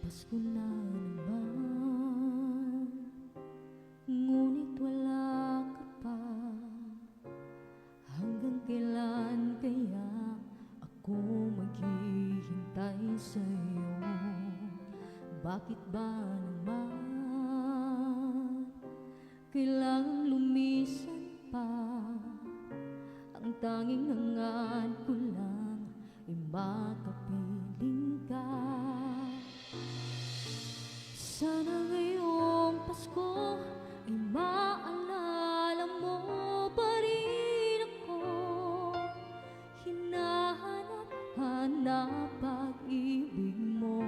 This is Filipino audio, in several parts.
Pasko na naman, ngunit wala ka pa. Hanggang kailan kaya ako maghihintay sa'yo? Bakit ba naman kailangang lumisan pa? Ang tanging hangad ko lang ay makapiling ka. Sana ngayong Pasko ay maalala mo pa rin ako. Hinahanap-hanap pag-ibig mo.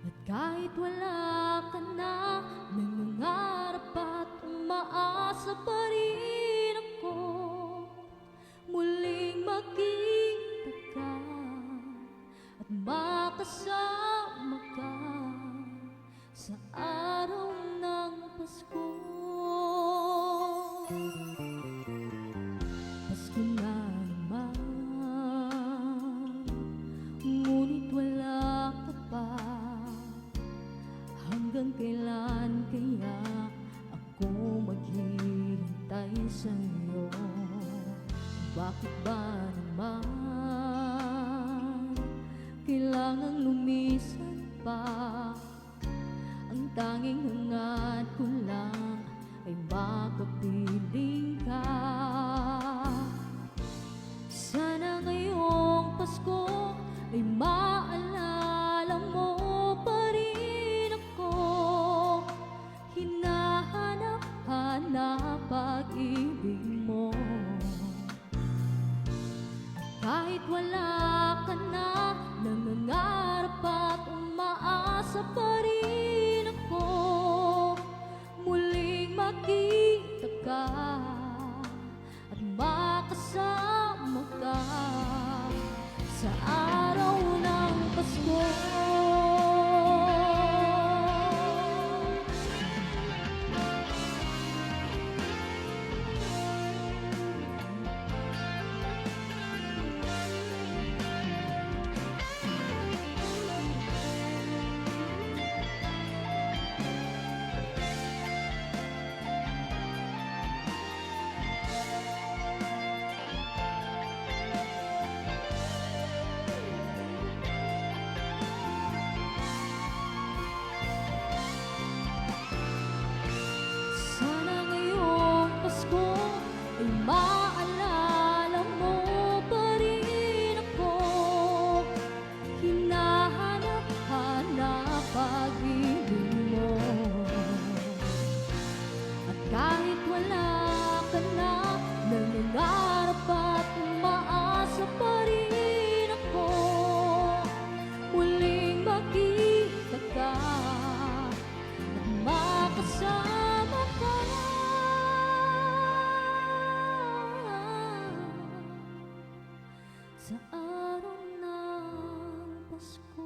At kahit wala ka na, nangangarap at umaasa pa rin ako. Muling makita ka at makasama ka sa araw ng Pasko. Pasko na naman, ngunit wala ka pa. Hanggang kailan kaya ako maghihintay sa'yo? Bakit ba naman kailangang lumisan pa? Ang tanging hangad ko lang ay makapiling ka. Sana ngayong Pasko ay maalala mo pa rin ako. Hinahanap-hanap pag-ibig mo. Kahit wala ka na, nangangarap at umaasa pa rin ako. Muling makita ka at makasama ka sa araw ng Pasko. Sana ngayong Pasko ay maalala mo pa rin ako. Hinahanap-hanap pag-ibig mo. At kahit wala ka na, nangangarap at umaasa pa rin ako. Muling makita ka at makasama ka sa araw ng Pasko.